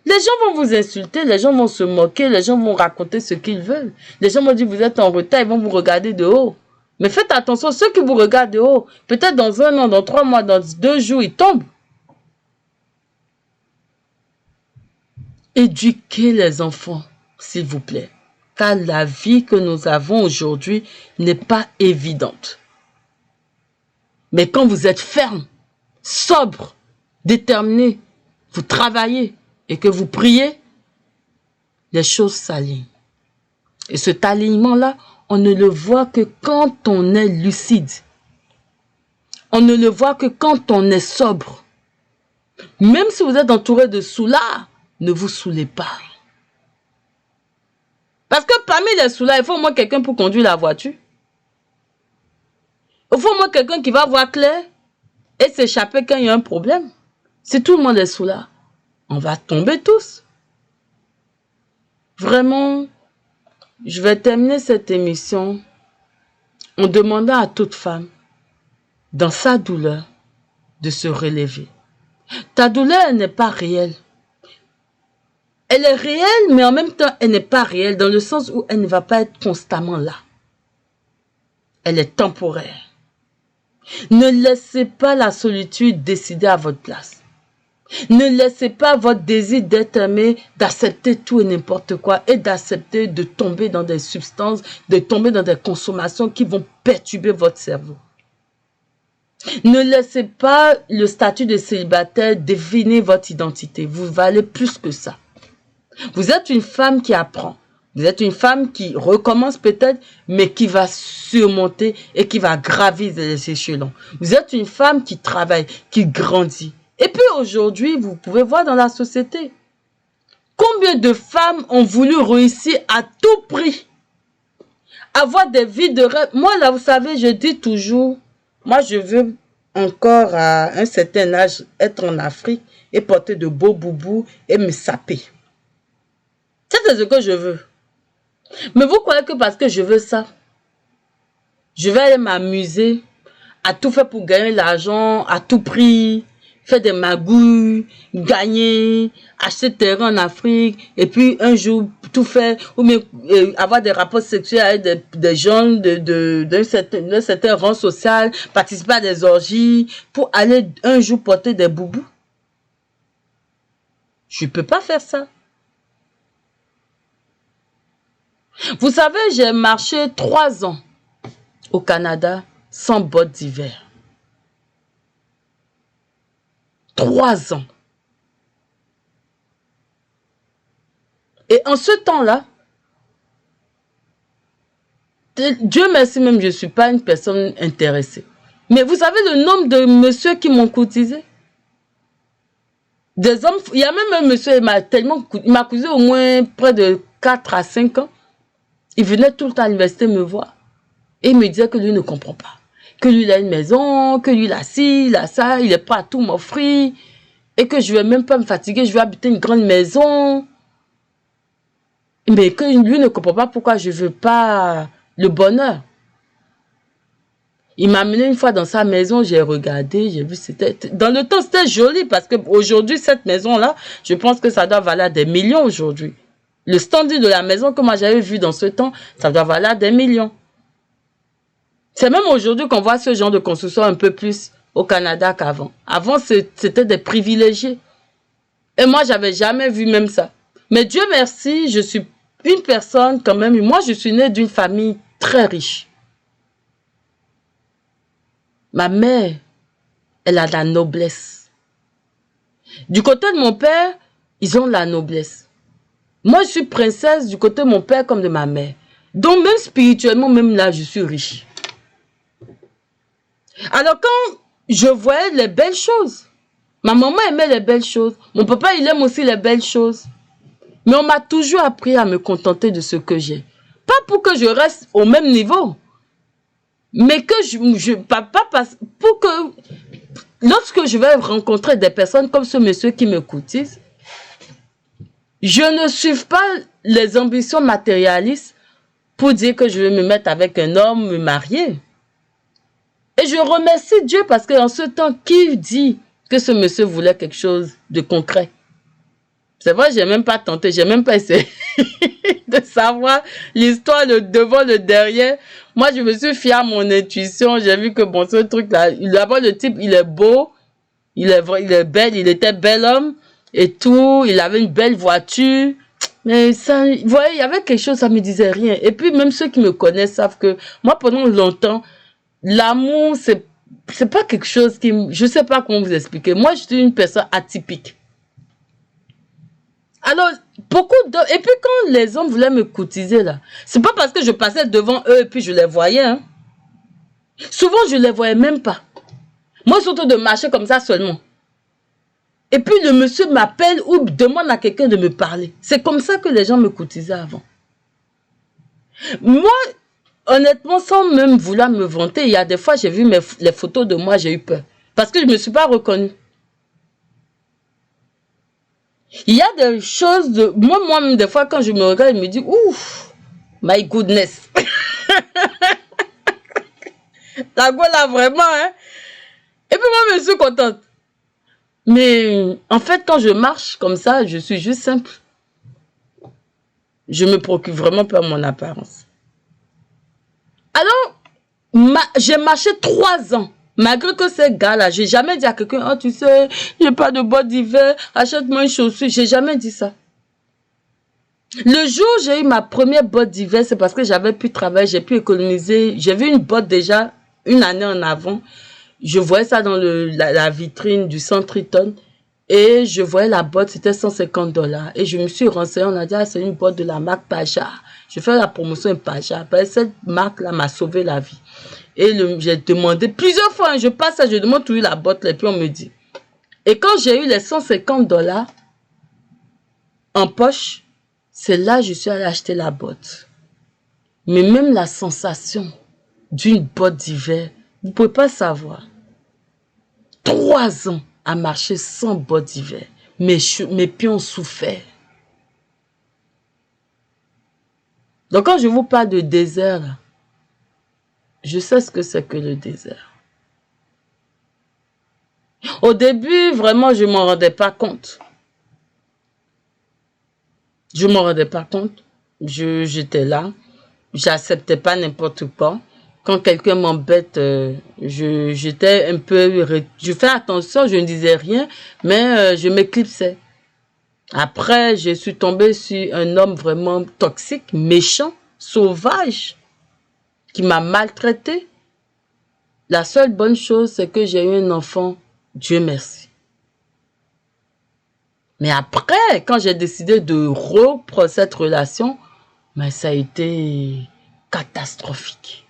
Les gens vont vous insulter, les gens vont se moquer, les gens vont raconter ce qu'ils veulent. Les gens vont dire vous êtes en retard, ils vont vous regarder de haut. Mais faites attention, ceux qui vous regardent de haut, peut-être dans 1 an, dans 3 mois, dans 2 jours, ils tombent. Éduquez les enfants, s'il vous plaît. Car la vie que nous avons aujourd'hui n'est pas évidente. Mais quand vous êtes ferme, sobre, déterminé, vous travaillez et que vous priez, les choses s'alignent. Et cet alignement-là, on ne le voit que quand on est lucide. On ne le voit que quand on est sobre. Même si vous êtes entouré de soulards, ne vous saoulez pas. Parce que parmi les soulards, il faut au moins quelqu'un pour conduire la voiture. Il faut au moins quelqu'un qui va voir clair et s'échapper quand il y a un problème. Si tout le monde est soulard, on va tomber tous. Vraiment, je vais terminer cette émission en demandant à toute femme, dans sa douleur, de se relever. Ta douleur, elle n'est pas réelle. Elle est réelle, mais en même temps, elle n'est pas réelle, dans le sens où elle ne va pas être constamment là. Elle est temporaire. Ne laissez pas la solitude décider à votre place. Ne laissez pas votre désir d'être aimé, d'accepter tout et n'importe quoi et d'accepter de tomber dans des substances, de tomber dans des consommations qui vont perturber votre cerveau. Ne laissez pas le statut de célibataire définir votre identité. Vous valez plus que ça. Vous êtes une femme qui apprend. Vous êtes une femme qui recommence peut-être, mais qui va surmonter et qui va gravir les échelons. Vous êtes une femme qui travaille, qui grandit. Et puis aujourd'hui, vous pouvez voir dans la société, combien de femmes ont voulu réussir à tout prix, avoir des vies de rêve. Moi, là, vous savez, je dis toujours, moi, je veux encore à un certain âge être en Afrique et porter de beaux boubous et me saper. C'est ce que je veux. Mais vous croyez que parce que je veux ça, je vais aller m'amuser à tout faire pour gagner l'argent à tout prix, faire des magouilles, gagner, acheter terrain en Afrique, et puis un jour tout faire, ou même avoir des rapports sexuels avec des gens d'un certain rang social, participer à des orgies, pour aller un jour porter des boubous. Je ne peux pas faire ça. Vous savez, j'ai marché 3 ans au Canada sans bottes d'hiver. 3 ans. Et en ce temps-là, Dieu merci, même je ne suis pas une personne intéressée. Mais vous savez le nombre de messieurs qui m'ont courtisé? Des hommes, il y a même un monsieur, il m'a courtisé au moins près de 4 à 5 ans. Il venait tout le temps à l'université me voir. Et il me disait que lui ne comprend pas. Que lui, il a une maison, que lui, il a ci, il a ça, il est prêt à tout m'offrir. Et que je ne vais même pas me fatiguer, je vais habiter une grande maison. Mais que lui ne comprend pas pourquoi je ne veux pas le bonheur. Il m'a amené une fois dans sa maison, j'ai regardé, j'ai vu, c'était... Dans le temps, c'était joli parce qu'aujourd'hui, cette maison-là, je pense que ça doit valoir des millions aujourd'hui. Le standard de la maison que moi j'avais vu dans ce temps, ça doit valoir des millions. C'est même aujourd'hui qu'on voit ce genre de construction un peu plus au Canada qu'avant. Avant, c'était des privilégiés. Et moi, j'avais jamais vu même ça. Mais Dieu merci, je suis une personne quand même. Moi, je suis née d'une famille très riche. Ma mère, elle a de la noblesse. Du côté de mon père, ils ont de la noblesse. Moi, je suis princesse du côté de mon père comme de ma mère. Donc, même spirituellement, même là, je suis riche. Alors, quand je voyais les belles choses, ma maman aimait les belles choses. Mon papa, il aime aussi les belles choses. Mais on m'a toujours appris à me contenter de ce que j'ai. Pas pour que je reste au même niveau. Mais que pour que, lorsque je vais rencontrer des personnes comme ce monsieur qui me courtise, je ne suive pas les ambitions matérialistes pour dire que je vais me mettre avec un homme, me marier. Et je remercie Dieu parce qu'en ce temps, qui dit que ce monsieur voulait quelque chose de concret? C'est vrai, j'ai même pas tenté, j'ai même pas essayé de savoir l'histoire, le devant, le derrière. Moi, je me suis fiée à mon intuition. J'ai vu que bon, ce truc-là, d'abord, le type, il est beau, il est vrai, il est bel, il était bel homme et tout. Il avait une belle voiture. Mais ça, vous voyez, il y avait quelque chose, ça me disait rien. Et puis, même ceux qui me connaissent savent que moi, pendant longtemps, l'amour, c'est pas quelque chose je sais pas comment vous expliquer. Moi, je suis une personne atypique. Alors, beaucoup d'hommes, et puis quand les hommes voulaient me courtiser là, c'est pas parce que je passais devant eux et puis je les voyais, hein. Souvent, je les voyais même pas. Moi, surtout de marcher comme ça seulement. Et puis, le monsieur m'appelle ou demande à quelqu'un de me parler. C'est comme ça que les gens me courtisaient avant. Moi, honnêtement, sans même vouloir me vanter, il y a des fois, j'ai vu les photos de moi, j'ai eu peur. Parce que je ne me suis pas reconnue. Il y a des choses de... Moi-même, des fois, quand je me regarde, je me dis, ouf, my goodness. La gueule là, vraiment, hein. Et puis moi, je suis contente. Mais en fait, quand je marche comme ça, je suis juste simple. Je me préoccupe vraiment pas de mon apparence. Alors, j'ai marché 3 ans. Malgré que ces gars-là, j'ai jamais dit à quelqu'un, oh, tu sais, j'ai pas de bottes d'hiver, achète-moi une chaussure. J'ai jamais dit ça. Le jour où j'ai eu ma première botte d'hiver, c'est parce que j'avais pu travailler, j'ai pu économiser. J'ai vu une botte déjà une année en avant. Je voyais ça dans la vitrine du centre Eaton. Et je voyais la botte, c'était 150 $. Et je me suis renseignée, on a dit, ah, c'est une botte de la marque Paja. Je fais la promotion Paja. Cette marque-là m'a sauvé la vie. Et j'ai demandé plusieurs fois, je passe ça, je demande toujours la botte, et puis on me dit. Et quand j'ai eu les 150 $ en poche, c'est là que je suis allée acheter la botte. Mais même la sensation d'une botte d'hiver, vous ne pouvez pas savoir. 3 ans à marcher sans botte d'hiver. Mes pieds ont souffert. Donc quand je vous parle de désert, là, je sais ce que c'est que le désert. Au début, vraiment, je ne m'en rendais pas compte. Je ne m'en rendais pas compte. J'étais là. J'acceptais pas n'importe quoi. Quand quelqu'un m'embête, j'étais un peu... Je fais attention, je ne disais rien, mais je m'éclipsais. Après, je suis tombée sur un homme vraiment toxique, méchant, sauvage, qui m'a maltraité. La seule bonne chose, c'est que j'ai eu un enfant, Dieu merci. Mais après, quand j'ai décidé de rompre cette relation, mais ça a été catastrophique.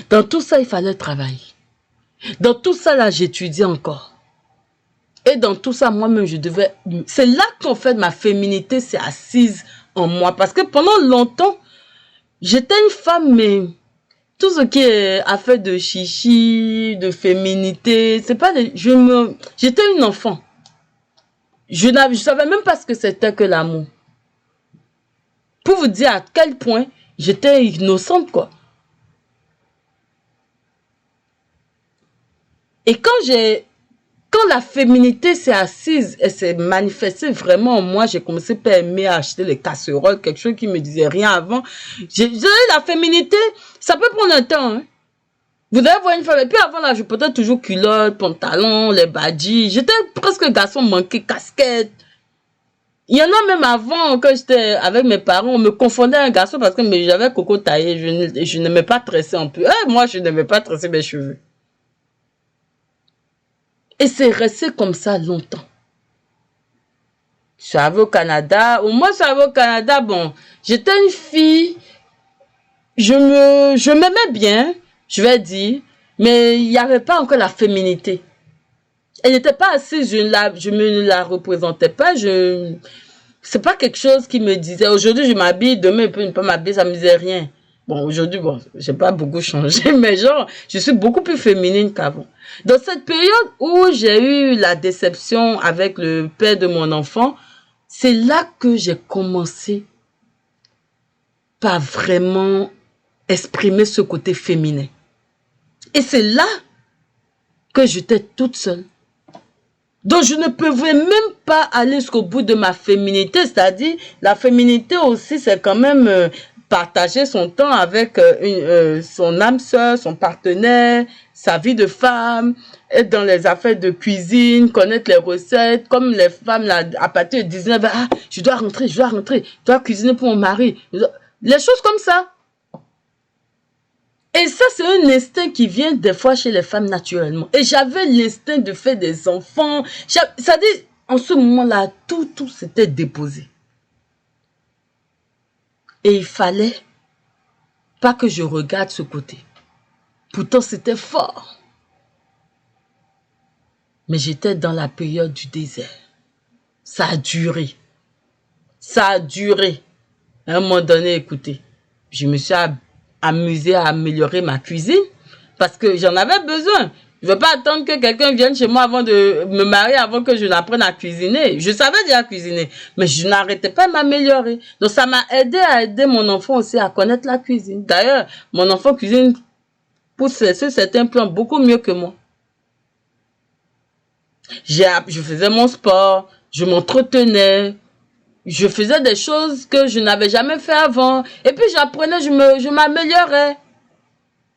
Dans tout ça, il fallait travailler. Dans tout ça, là, j'étudiais encore. Et dans tout ça, moi-même, je devais... C'est là qu'en fait, ma féminité s'est assise en moi. Parce que pendant longtemps, j'étais une femme, mais tout ce qui est affaire de chichi, de féminité, c'est pas... J'étais une enfant. Je savais même pas ce que c'était que l'amour. Pour vous dire à quel point j'étais innocente, quoi. Et quand la féminité s'est assise et s'est manifestée vraiment en moi, j'ai commencé par aimer acheter les casseroles, quelque chose qui me disait rien avant. La féminité, ça peut prendre un temps, hein. Vous devez voir une femme, et puis avant là, je portais toujours culottes, pantalons, les badges. J'étais presque garçon manqué, casquette. Il y en a même avant, quand j'étais avec mes parents, on me confondait un garçon parce que j'avais coco taillé, je n'aimais pas tresser en plus. Moi, je n'aimais pas tresser mes cheveux. Et c'est resté comme ça longtemps. Je suis arrivée au Canada. Au moins, je suis arrivée au Canada, bon, j'étais une fille, je m'aimais bien, je vais dire, mais il n'y avait pas encore la féminité. Elle n'était pas assise, je me la représentais pas, c'est pas quelque chose qui me disait, aujourd'hui je m'habille, demain je peux ne pas m'habiller, ça me disait rien. Bon, aujourd'hui, bon, j'ai pas beaucoup changé, mais genre, je suis beaucoup plus féminine qu'avant. Dans cette période où j'ai eu la déception avec le père de mon enfant, c'est là que j'ai commencé par vraiment exprimer ce côté féminin. Et c'est là que j'étais toute seule. Donc, je ne pouvais même pas aller jusqu'au bout de ma féminité. C'est-à-dire, la féminité aussi, c'est quand même partager son temps avec son âme sœur, son partenaire, sa vie de femme, être dans les affaires de cuisine, connaître les recettes. Comme les femmes, là, à partir de 19 ans, ah, je dois rentrer, je dois cuisiner pour mon mari. Les choses comme ça. Et ça, c'est un instinct qui vient des fois chez les femmes naturellement. Et j'avais l'instinct de faire des enfants. C'est-à-dire, en ce moment-là, tout s'était déposé. Et il fallait pas que je regarde ce côté. Pourtant, c'était fort. Mais j'étais dans la période du désert. Ça a duré. Ça a duré. À un moment donné, écoutez, je me suis amusée à améliorer ma cuisine parce que j'en avais besoin. Je ne veux pas attendre que quelqu'un vienne chez moi avant de me marier, avant que je n'apprenne à cuisiner. Je savais déjà cuisiner, mais je n'arrêtais pas de m'améliorer. Donc, ça m'a aidé à aider mon enfant aussi à connaître la cuisine. D'ailleurs, mon enfant cuisine sur certains plans beaucoup mieux que moi. Je faisais mon sport, je m'entretenais, je faisais des choses que je n'avais jamais fait avant. Et puis j'apprenais, je m'améliorais.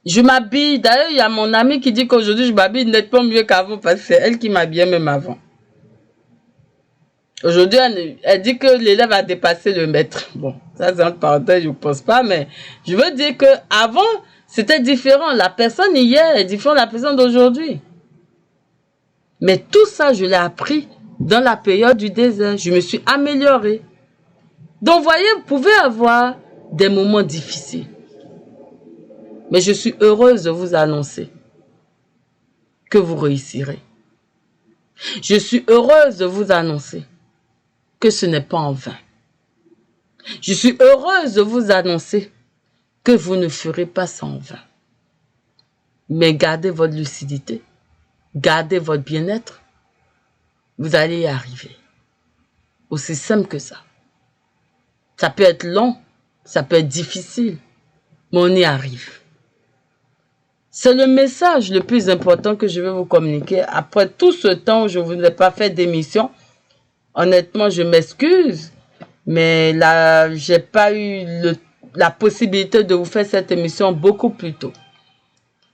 Je m'habille. D'ailleurs, il y a mon amie qui dit qu'aujourd'hui, je m'habille nettement mieux qu'avant parce que c'est elle qui m'habillait même avant. Aujourd'hui, elle dit que l'élève a dépassé le maître. Bon, ça c'est entre parenthèses, je ne pense pas, mais je veux dire qu'avant, c'était différent. La personne hier est différente de la personne d'aujourd'hui. Mais tout ça, je l'ai appris dans la période du désert. Je me suis améliorée. Donc, voyez, vous pouvez avoir des moments difficiles. Mais je suis heureuse de vous annoncer que vous réussirez. Je suis heureuse de vous annoncer que ce n'est pas en vain. Je suis heureuse de vous annoncer que vous ne ferez pas ça en vain. Mais gardez votre lucidité. Gardez votre bien-être. Vous allez y arriver. Aussi simple que ça. Ça peut être long, ça peut être difficile, mais on y arrive. C'est le message le plus important que je vais vous communiquer. Après tout ce temps où je ne vous ai pas fait d'émission, honnêtement, je m'excuse, mais là, je n'ai pas eu la possibilité de vous faire cette émission beaucoup plus tôt.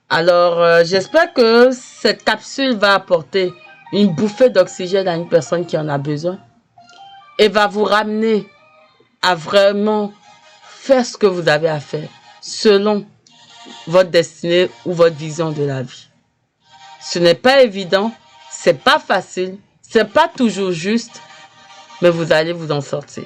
Alors, j'espère que cette capsule va apporter une bouffée d'oxygène à une personne qui en a besoin et va vous ramener à vraiment faire ce que vous avez à faire selon votre destinée ou votre vision de la vie. Ce n'est pas évident, c'est pas facile, c'est pas toujours juste, mais vous allez vous en sortir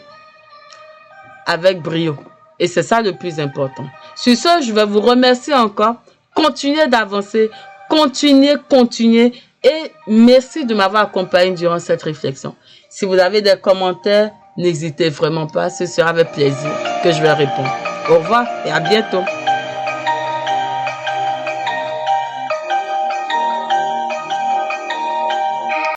avec brio. Et c'est ça le plus important. Sur ce, je vais vous remercier encore. Continuez d'avancer, continuez et merci de m'avoir accompagné durant cette réflexion. Si vous avez des commentaires, n'hésitez vraiment pas, ce sera avec plaisir que je vais répondre. Au revoir et à bientôt.